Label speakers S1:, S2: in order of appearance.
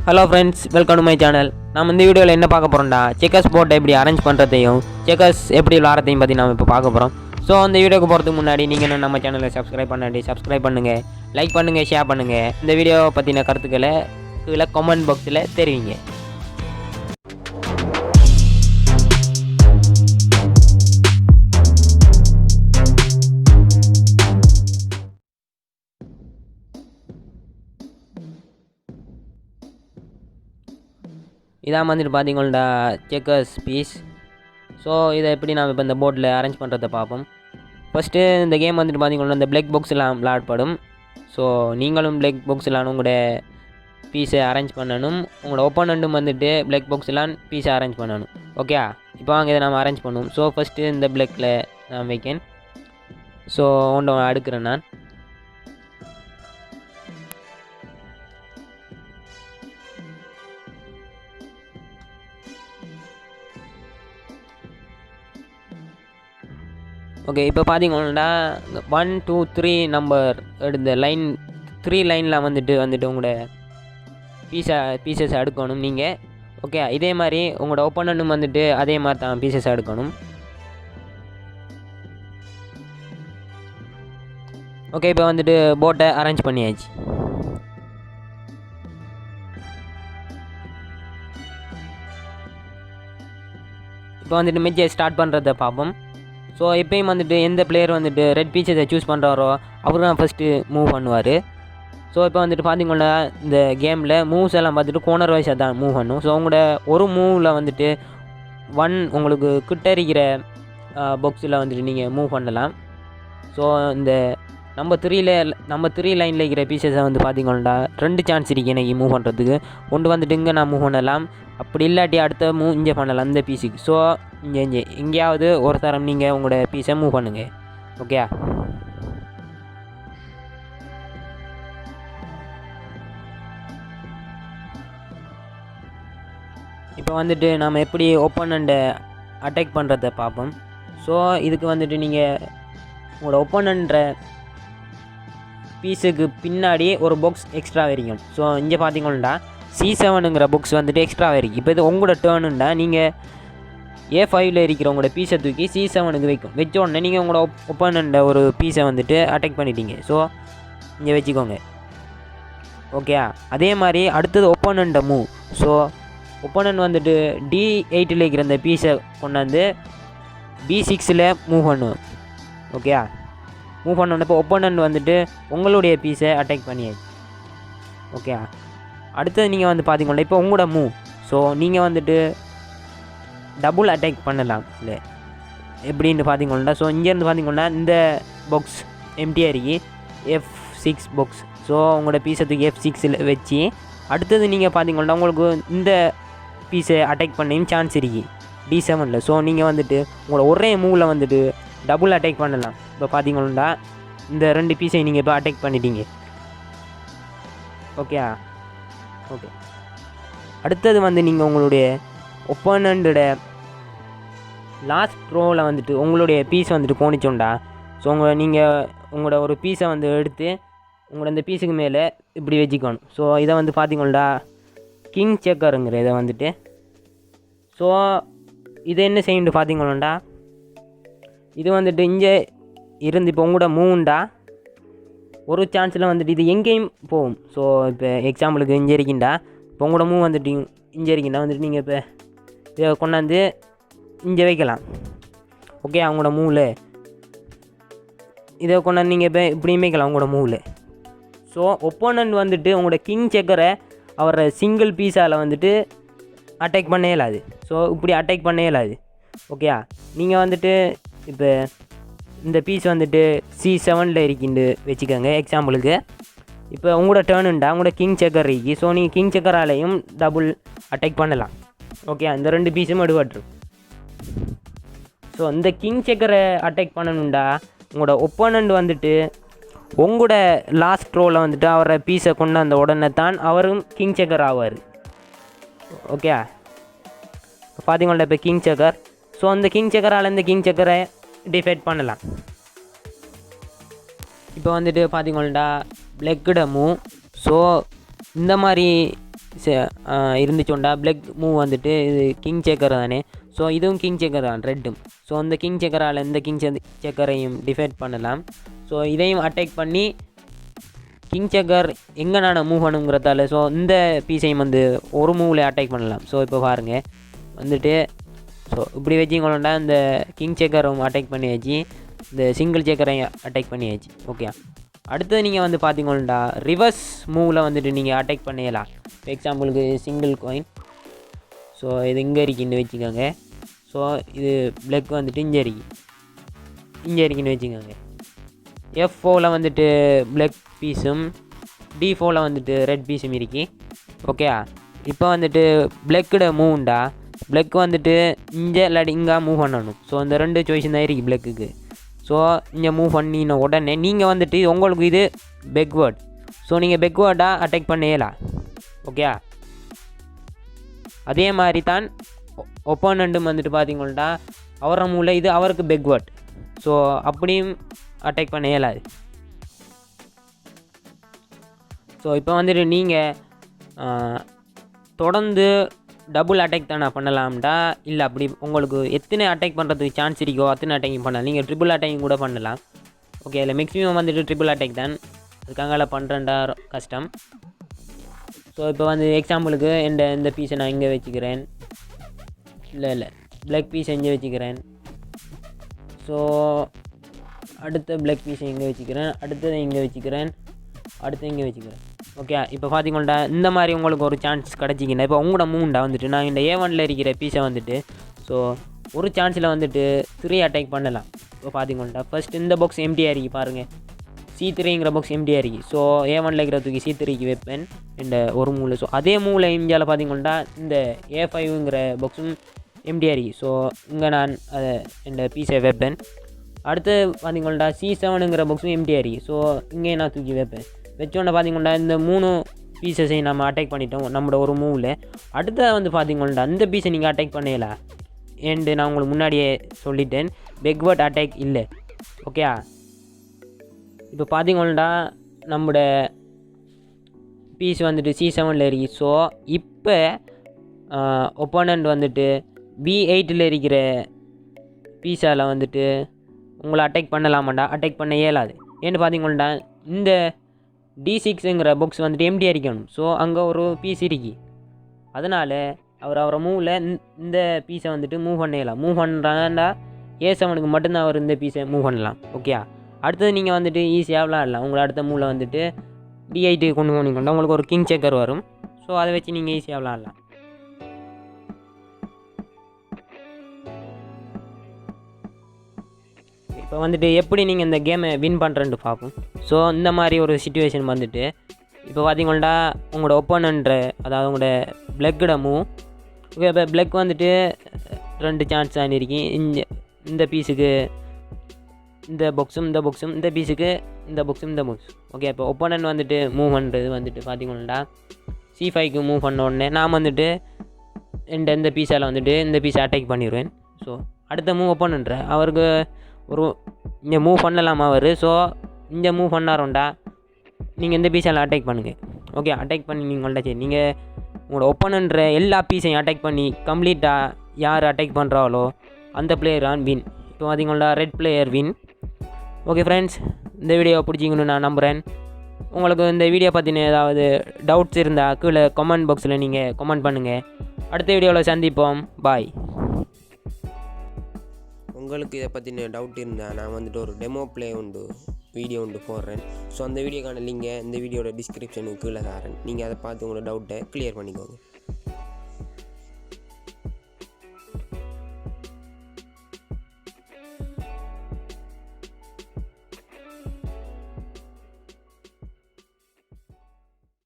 S1: Hello friends, welcome to my channel. நம்ம இந்த வீடியோவில் என்ன பார்க்க போகிறோம்டா, செக்கர்ஸ் போர்ட்டை எப்படி அரேஞ்ச் பண்ணுறதையும் செக்கர்ஸ் எப்படி விளாட்றதையும் பற்றி நம்ம இப்போ பார்க்க போகிறோம். ஸோ அந்த வீடியோக்கு போகிறதுக்கு முன்னாடி நீங்கள் என்ன நம்ம சேனலை சப்ஸ்கிரைப் பண்ணுங்கள், லைக் பண்ணுங்கள், ஷேர் பண்ணுங்கள். இந்த வீடியோ பற்றின கருத்துக்களை கீழே கமெண்ட் பாக்ஸில் தெரிவிங்க. இதான் வந்துட்டு பார்த்தீங்கன்னா செக்கர்ஸ் பீஸ். ஸோ இதை எப்படி நாம் இப்போ இந்த போர்டில் அரேஞ்ச் பண்ணுறதை பார்ப்போம். ஃபஸ்ட்டு இந்த கேம் வந்துட்டு பார்த்தீங்கன்னா இந்த பிளாக் பாக்ஸ்லாம் விளாட்படும். ஸோ நீங்களும் பிளாக் பாக்ஸ்லாம் உங்களோட பீஸை அரேஞ்ச் பண்ணணும். உங்களோட ஒப்போனண்ட்டும் வந்துட்டு பிளாக் பாக்ஸ்லாம் பீஸை அரேஞ்ச் பண்ணணும். ஓகே, இப்போ வாங்க இதை நம்ம அரேஞ்ச் பண்ணுவோம். ஸோ ஃபஸ்ட்டு இந்த பிளாக்கில் நான் வைக்கேன். ஸோ ஒன்று அடுக்கிறேன் நான். ஓகே, இப்போ பார்த்தீங்கன்னா 1 2 3 நம்பர் எடுத்த லைன் 3 லைனில் வந்துட்டு உங்களோட பீசஸ் அடுக்கணும் நீங்கள். ஓகே, இதே மாதிரி உங்களோட ஒப்போனண்ட்டும் வந்துட்டு அதே மாதிரி தான் பீசஸ் அடுக்கணும். ஓகே, இப்போ வந்துட்டு போட்டை அரேஞ்ச் பண்ணியாச்சு. இப்போ வந்துட்டு மேட்சை ஸ்டார்ட் பண்ணுறதை பார்ப்போம். ஸோ எப்பயும் வந்துட்டு எந்த பிளேயர் வந்துட்டு ரெட் பீச்சஸை சூஸ் பண்ணுறாரோ அவர் தான் ஃபஸ்ட்டு மூவ் பண்ணுவார். ஸோ இப்போ வந்துட்டு பார்த்தீங்கன்னா இந்த கேமில் மூவ்ஸ் எல்லாம் பார்த்துட்டு கோனர் வைஸாக தான் மூவ் பண்ணும். ஸோ உங்களோட ஒரு மூவில் வந்துட்டு உங்களுக்கு கிட்ட இருக்கிற பாக்ஸில் வந்துட்டு நீங்கள் மூவ் பண்ணலாம். ஸோ இந்த நம்பர் 3 லைனில் இருக்கிற பீசஸை வந்து பார்த்தீங்கன்னா 2 சான்ஸ் இருக்குது எனக்கு மூவ் பண்ணுறதுக்கு. ஒன்று வந்துட்டு இங்கே நான் மூவ் பண்ணலாம், அப்படி இல்லாட்டி அடுத்த மூவ் இங்கே பண்ணலாம் இந்த பீஸுக்கு. ஸோ இங்கே எங்கேயாவது ஒரு தரம் நீங்கள் உங்களோட பீஸை மூவ் பண்ணுங்கள். ஓகே, இப்போ வந்துட்டு நாம் எப்படி ஒப்போனண்ட்டை அட்டாக் பண்ணுறதை பார்ப்போம். ஸோ இதுக்கு வந்துட்டு நீங்கள் உங்களோட ஒப்போனண்ட்ற பீஸுக்கு பின்னாடி ஒரு பாக்ஸ் எக்ஸ்ட்ரா வரைக்கும். ஸோ இங்கே பார்த்தீங்கன்னா C7ங்கிற பாக்ஸ் வந்துட்டு எக்ஸ்ட்ரா வரைக்கும். இப்போ இது உங்களோட டேர்னுண்டா நீங்கள் A5ல் இருக்கிற உங்களோட பீஸை தூக்கி C7க்கு வச்ச உடனே நீங்கள் உங்களோட ஒப்போனண்ட்டை ஒரு பீஸை வந்துட்டு அட்டாக் பண்ணிட்டீங்க. ஸோ இங்கே வச்சுக்கோங்க. ஓகே, அதே மாதிரி அடுத்தது ஒப்போனண்ட்டை மூவ். ஸோ ஒப்போனண்ட் வந்துட்டு D8ல் இருக்கிற அந்த பீஸை கொண்டாந்து B6ல் மூவ் பண்ணுவோம். ஓகே, மூவ் பண்ணப்போ ஒப்போனண்ட் வந்துட்டு உங்களுடைய பீஸை அட்டாக் பண்ணியாச்சு. ஓகே, அடுத்தது நீங்கள் வந்து பார்த்தீங்கன்னா இப்போ உங்களோட மூவ். ஸோ நீங்கள் வந்துட்டு டபுள் அட்டாக் பண்ணலாம். இல்லை எப்படின்னு பார்த்தீங்கன்னா ஸோ இங்கேருந்து பார்த்தீங்கன்னா இந்த பாக்ஸ் எம்டியாக இருக்கு F6 பாக்ஸ். ஸோ உங்களோட பீஸை தூக்கி F6ல் வச்சு அடுத்தது நீங்கள் பார்த்தீங்கன்னா உங்களுக்கு இந்த பீஸை அட்டாக் பண்ணியும் சான்ஸ் இருக்கு D7ல். ஸோ நீங்கள் வந்துட்டு உங்களோட ஒரே மூவில் வந்துட்டு டபுள் அட்டாக் பண்ணலாம். இப்போ பார்த்தீங்கன்னா இந்த 2 பீஸை நீங்கள் இப்போ அட்டாக் பண்ணிட்டீங்க. ஓகே, அடுத்தது வந்து நீங்கள் உங்களுடைய ஒப்போனண்டோட லாஸ்ட் ரோவில் வந்துட்டு உங்களுடைய பீஸ் வந்துட்டு போனிச்சோண்டா. ஸோ நீங்கள் உங்களோட ஒரு பீஸை வந்து எடுத்து உங்களோட இந்த பீஸுக்கு மேலே இப்படி வச்சுக்கணும். ஸோ இதை வந்து பார்த்தீங்கன்னா கிங் செக்கருங்கிற இதை வந்துட்டு. ஸோ இதை என்ன செய்யணும் பார்த்தீங்கன்னா இது வந்துட்டு இங்கே இருந்து இப்போ உங்களோட மூவுண்டா ஒரு சான்ஸில் வந்துட்டு இது எங்கேயும் போகும். ஸோ இப்போ எக்ஸாம்பிளுக்கு இங்கே இருக்கீண்டா, இப்போ உங்களோட மூவ் வந்துட்டு இங்கே இருக்கீண்டா வந்துட்டு நீங்கள் இப்போ இதை கொண்டாந்து இங்கே வைக்கலாம். ஓகே, அவங்களோட மூவில் இதை கொண்டாந்து நீங்கள் இப்போ இப்படியும் வைக்கலாம் உங்களோட மூவில். ஸோ ஒப்போனண்ட் வந்துட்டு உங்களோட கிங் செக்கரை அவரை சிங்கிள் பீஸால் வந்துட்டு அட்டாக் பண்ண இயலாது. ஸோ இப்படி அட்டாக் பண்ண இயலாது. ஓகே, நீங்கள் வந்துட்டு இப்போ இந்த பீஸ் வந்துட்டு C7ல் இருக்கின்னு வச்சுக்கோங்க எக்ஸாம்பிளுக்கு. இப்போ உங்களோட டேர்னுண்டா உங்களோட கிங் செக்கர் இருக்கு. ஸோ நீங்கள் கிங் செக்கராலையும் டபுள் அட்டாக் பண்ணலாம். ஓகே, அந்த 2 பீஸும் எடுபட்டுரும். ஸோ இந்த கிங் செக்கரை அட்டாக் பண்ணணுண்டா உங்களோட ஒப்போனண்ட் வந்துட்டு உங்களோட லாஸ்ட் ரோவில் வந்துட்டு அவரை பீஸை கொண்டு அந்த உடனே தான் அவரும் கிங் செக்கர் ஆவார். ஓகே, பார்த்தீங்களா இப்போ கிங் செக்கர். ஸோ அந்த கிங் செக்கரால் இந்த கிங் செக்கரை டிஃபைட் பண்ணலாம். இப்போ வந்துட்டு பார்த்தீங்கன்னா பிளெக்கோட மூவ். ஸோ இந்த மாதிரி இருந்துச்சோண்டா பிளாக் மூவ் வந்துட்டு இது கிங் சேக்கர் தானே. ஸோ இதுவும் கிங் சேக்கர் தான் ரெட்டும். ஸோ அந்த கிங் சேக்கரால் இந்த கிங் சேக்கரையும் டிஃபைட் பண்ணலாம். ஸோ இதையும் அட்டாக் பண்ணி கிங் சேக்கர் எங்கே நான் மூவ் பண்ணுங்கிறதால ஸோ இந்த பீஸையும் வந்து ஒரு மூவில் அட்டாக் பண்ணலாம். ஸோ இப்போ பாருங்கள் வந்துட்டு ஸோ இப்படி வச்சிங்களோண்டா இந்த கிங் சேக்கரும் அட்டாக் பண்ணியாச்சு, இந்த சிங்கிள் சேக்கரையும் அட்டாக் பண்ணியாச்சு. ஓகே, அடுத்தது நீங்கள் வந்து பார்த்தீங்கன்னா ரிவர்ஸ் மூவில் வந்துட்டு நீங்கள் அட்டாக் பண்ணிடலாம். இப்போ எக்ஸாம்பிளுக்கு சிங்கிள் காயின். ஸோ இது இங்கே இருக்குன்னு வச்சுக்கோங்க. ஸோ இது பிளாக் வந்துட்டு இங்கே இருக்குன்னு வச்சுக்கோங்க. F4ல் வந்துட்டு பிளாக் பீஸும் D4ல் வந்துட்டு ரெட் பீஸும் இருக்கு. ஓகே, இப்போ வந்துட்டு பிளாக்கோட மூவ்ண்டா பிளாக் வந்துட்டு இங்கே இல்லாட்டி இங்கே மூவ் பண்ணணும். ஸோ இந்த 2 சாய்ஸ் தான் இருக்குது பிளாக்குக்கு. ஸோ இங்கே மூவ் பண்ணின உடனே நீங்கள் வந்துட்டு உங்களுக்கு இது பேக்வேர்ட். ஸோ நீங்கள் பேக்வேர்டாக அட்டாக் பண்ணலாம். ஓகே, அதே மாதிரி தான் ஒப்போனண்ட்டும் வந்துட்டு பார்த்தீங்கன்னா அவர மூவில் இது அவருக்கு பேக்வேர்ட். ஸோ அப்படியும் அட்டாக் பண்ண இயலாது. ஸோ இப்போ வந்துட்டு நீங்கள் தொடர்ந்து டபுள் அட்டாக் தானே பண்ணலாம்டா, இல்லை அப்படி உங்களுக்கு எத்தனை அட்டாக் பண்ணுறதுக்கு சான்ஸ் இருக்கோ அத்தனை அட்டாக்கிங் பண்ணலாம். நீங்கள் ட்ரிபிள் அட்டாக்கிங் கூட பண்ணலாம். ஓகே, இல்லை மேக்ஸிமம் வந்துட்டு ட்ரிபிள் அட்டாக் தான், அதுக்காக பண்ணுறேன்டா கஷ்டம். ஸோ இப்போ வந்து எக்ஸாம்பிளுக்கு இந்த பீஸை நான் இங்கே வச்சுக்கிறேன், இல்லை பிளாக் பீஸ் இங்கே வச்சுக்கிறேன். ஸோ அடுத்த பிளாக் பீஸை இங்கே வச்சுக்கிறேன், அடுத்ததை இங்கே வச்சுக்கிறேன், அடுத்து இங்கே வச்சுக்கிறேன். ஓகே, இப்போ பார்த்தீங்கன்னா இந்த மாதிரி உங்களுக்கு ஒரு சான்ஸ் கிடச்சிங்கன்னா இப்போ உங்களோட மூண்டா வந்துட்டு நான் இந்த A1ல் இருக்கிற பீஸை வந்துட்டு ஸோ ஒரு சான்ஸில் வந்துட்டு 3 அட்டாக் பண்ணலாம். இப்போ பார்த்தீங்கன்னா ஃபஸ்ட் இந்த பாக்ஸ் எம்டியாக இருக்கு பாருங்கள், C3ங்கிற பாக்ஸ் எம்டியாக இருக்குது. ஸோ A1ல் இருக்கிற தூக்கி C3க்கு வைப்பேன் இந்த ஒரு மூவில். ஸோ அதே மூவில் இந்தியாவில் பார்த்தீங்கன்னா இந்த A5ங்கிற பாக்ஸும் எம்டியாக இருக்குது. ஸோ இங்கே நான் அதை இந்த பீஸை வைப்பேன். அடுத்து பார்த்தீங்கன்னா C7ங்கிற பாக்ஸும் எம்டியாக இருக்குது. ஸோ இங்கே நான் தூக்கி வைப்பேன். வச்சோன்னே பார்த்தீங்கன்னா இந்த 3 பீஸஸையும் நம்ம அட்டாக் பண்ணிட்டோம் நம்மளோட ஒரு மூவில். அடுத்த வந்து பார்த்தீங்கன்னா அந்த பீஸை நீங்கள் அட்டாக் பண்ணலாம். நான் உங்களுக்கு முன்னாடியே சொல்லிட்டேன், பேக்வேர்ட் அட்டாக் இல்லை. ஓகே, இப்போ பார்த்தீங்கன்னா நம்மளோட பீஸ் வந்துட்டு C7ல் இருக்குது. ஸோ இப்போ ஒப்போனண்ட் வந்துட்டு B8ல் இருக்கிற பீஸால் வந்துட்டு உங்களை அட்டாக் பண்ணலாமாண்டா, அட்டாக் பண்ண இயலாது. ஏன்னு பார்த்தீங்கன்னா இந்த D6ங்கிற பாக்ஸ் வந்துட்டு எம்டியாக இருக்கணும். ஸோ அங்கே ஒரு பீஸ் இருக்கு, அதனால் அவரை மூவில் இந்த பீஸை வந்துட்டு மூவ் பண்ணலாம். மூவ் பண்ணுறாண்டா A7க்கு மட்டும்தான் அவர் இந்த பீஸை மூவ் பண்ணலாம். ஓகே, அடுத்தது நீங்கள் வந்துட்டு ஈஸியாக விளாடலாம். உங்களை அடுத்த மூவில் வந்துட்டு D8 கொண்டு போனீங்கன்னா உங்களுக்கு ஒரு கிங் சேக்கர் வரும். ஸோ அதை வச்சு நீங்கள் ஈஸியாக விளாடலாம். இப்போ வந்துட்டு எப்படி நீங்கள் இந்த கேமை வின் பண்ணுறேன்ட்டு பார்ப்போம். ஸோ இந்த மாதிரி ஒரு சிச்சுவேஷன் வந்துட்டு இப்போ பார்த்தீங்கன்னா உங்களோட ஒப்போனண்ட்ற அதாவது உங்களோட பிளக்கோட மூவ். ஓகே, இப்போ பிளக் வந்துட்டு 2 சான்ஸ் ஆனிருக்கு. இந்த பீஸுக்கு இந்த பாக்ஸும் இந்த பாக்ஸும், இந்த பீஸுக்கு இந்த பாக்ஸும் இந்த பாக்ஸ். ஓகே, இப்போ ஒப்போனண்ட் வந்துட்டு மூவ் பண்ணுறது வந்துட்டு பார்த்தீங்கன்னா C5க்கு மூவ் பண்ண உடனே நான் வந்துட்டு இந்த பீஸால் வந்துட்டு இந்த பீஸை அட்டாக் பண்ணிடுவேன். ஸோ அடுத்த மூவ் ஒப்போனண்ட்ற அவருக்கு ஒரு இங்கே மூவ் பண்ணலாமா அவர். ஸோ இங்கே மூவ் பண்ணாரோண்டா நீங்கள் இந்த பீஸால் அட்டாக் பண்ணுங்கள். ஓகே, அட்டாக் பண்ணி நீங்கள்ட்ட சரி நீங்கள் உங்களோட ஒப்போனண்ட்ற எல்லா பீஸையும் அட்டாக் பண்ணி கம்ப்ளீட்டாக யார் அட்டாக் பண்ணுறாங்களோ அந்த பிளேயர் தான் வின். இப்போ பார்த்தீங்கன்னா red player win. Okay friends, இந்த வீடியோ பிடிச்சிங்கன்னு நான் நம்புகிறேன். உங்களுக்கு இந்த வீடியோ பற்றின ஏதாவது டவுட்ஸ் இருந்தால் கீழே கமெண்ட் பாக்ஸில் நீங்கள் கமெண்ட் பண்ணுங்கள். அடுத்த வீடியோவில் சந்திப்போம். பாய்.
S2: உங்களுக்கு இதை பற்றின டவுட் இருந்தால் நான் வந்துட்டு ஒரு டெமோ ப்ளே வீடியோ போடுறேன். ஸோ அந்த வீடியோக்கான லிங்கை இந்த வீடியோட டிஸ்கிரிப்ஷனுக்கு கீழே தரேன். நீங்கள் அதை பார்த்து உங்களோட டவுட்டை கிளியர் பண்ணிக்கோங்க.